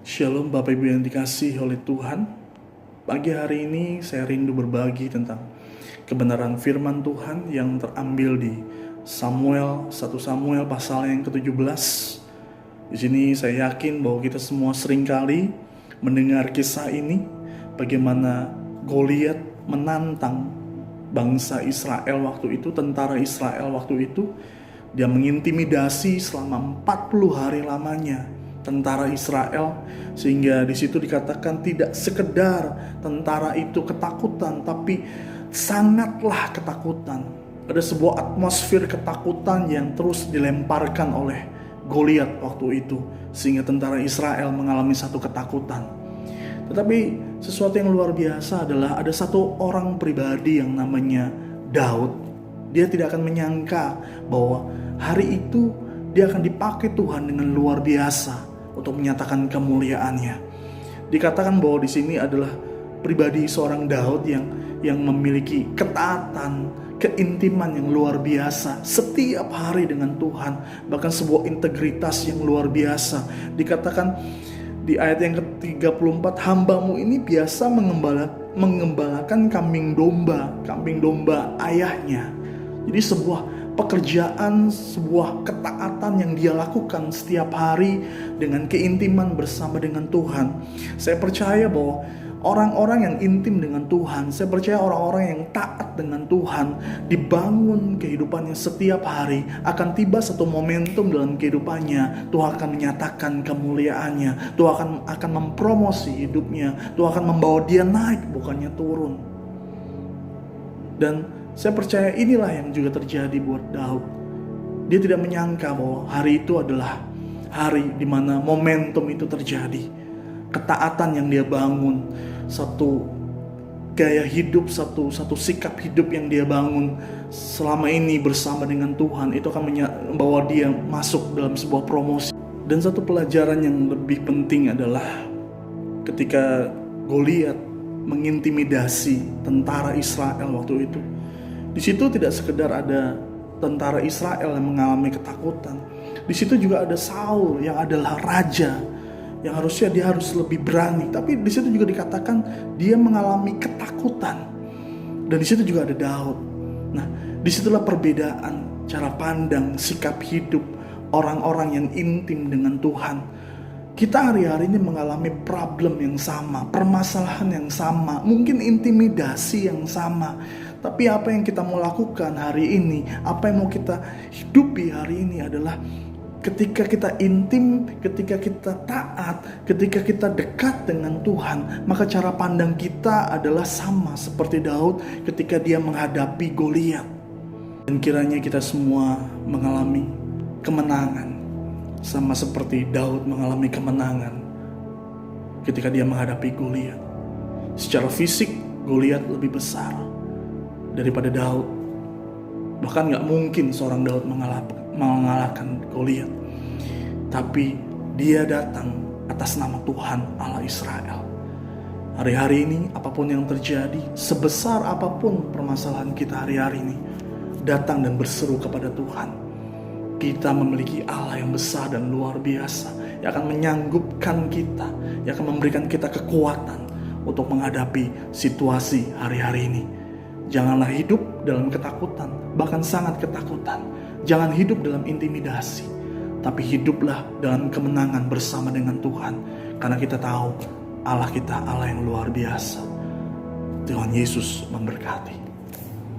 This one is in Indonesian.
Shalom Bapak Ibu yang dikasihi oleh Tuhan. Pagi hari ini saya rindu berbagi tentang kebenaran firman Tuhan yang terambil di 1 Samuel pasal yang ke-17. Di sini saya yakin bahwa kita semua seringkali mendengar kisah ini, bagaimana Goliat menantang bangsa Israel waktu itu, tentara Israel waktu itu. Dia mengintimidasi selama 40 hari lamanya tentara Israel, sehingga di situ dikatakan tidak sekedar tentara itu ketakutan, tapi sangatlah ketakutan. Ada sebuah atmosfer ketakutan yang terus dilemparkan oleh Goliat waktu itu, sehingga tentara Israel mengalami satu ketakutan. Tetapi sesuatu yang luar biasa adalah ada satu orang pribadi yang namanya Daud. Dia tidak akan menyangka bahwa hari itu dia akan dipakai Tuhan dengan luar biasa untuk menyatakan kemuliaannya. Dikatakan bahwa di sini adalah pribadi seorang Daud yang memiliki ketaatan, keintiman yang luar biasa setiap hari dengan Tuhan, bahkan sebuah integritas yang luar biasa. Dikatakan di ayat yang ke-34, hambamu ini biasa mengembalakan kambing domba ayahnya. Jadi sebuah pekerjaan, sebuah ketaatan yang dia lakukan setiap hari dengan keintiman bersama dengan Tuhan. Saya percaya bahwa orang-orang yang intim dengan Tuhan, saya percaya orang-orang yang taat dengan Tuhan, dibangun kehidupannya setiap hari, akan tiba satu momentum dalam kehidupannya, Tuhan akan menyatakan kemuliaannya, Tuhan akan mempromosi hidupnya, Tuhan akan membawa dia naik bukannya turun. Dan saya percaya inilah yang juga terjadi buat Daud. Dia tidak menyangka bahwa hari itu adalah hari di mana momentum itu terjadi. Ketaatan yang dia bangun, satu gaya hidup, satu sikap hidup yang dia bangun selama ini bersama dengan Tuhan, itu akan membawa dia masuk dalam sebuah promosi. Dan satu pelajaran yang lebih penting adalah ketika Goliat mengintimidasi tentara Israel waktu itu. Di situ tidak sekedar ada tentara Israel yang mengalami ketakutan. Di situ juga ada Saul yang adalah raja, yang harusnya dia harus lebih berani. Tapi di situ juga dikatakan dia mengalami ketakutan. Dan di situ juga ada Daud. Nah, disitulah perbedaan cara pandang, sikap hidup orang-orang yang intim dengan Tuhan. Kita hari-hari ini mengalami problem yang sama, permasalahan yang sama, mungkin intimidasi yang sama. Tapi apa yang kita mau lakukan hari ini, apa yang mau kita hidupi hari ini adalah ketika kita intim, ketika kita taat, ketika kita dekat dengan Tuhan, maka cara pandang kita adalah sama seperti Daud ketika dia menghadapi Goliat. Dan kiranya kita semua mengalami kemenangan, sama seperti Daud mengalami kemenangan ketika dia menghadapi Goliat. Secara fisik, Goliat lebih besar daripada Daud. Bahkan gak mungkin seorang Daud mengalahkan Goliat. Tapi dia datang atas nama Tuhan Allah Israel. Hari-hari ini apapun yang terjadi, sebesar apapun permasalahan kita hari-hari ini, datang dan berseru kepada Tuhan. Kita memiliki Allah yang besar dan luar biasa, yang akan menyanggupkan kita, yang akan memberikan kita kekuatan untuk menghadapi situasi hari-hari ini. Janganlah hidup dalam ketakutan, bahkan sangat ketakutan. Jangan hidup dalam intimidasi, tapi hiduplah dalam kemenangan bersama dengan Tuhan. Karena kita tahu Allah kita Allah yang luar biasa. Tuhan Yesus memberkati.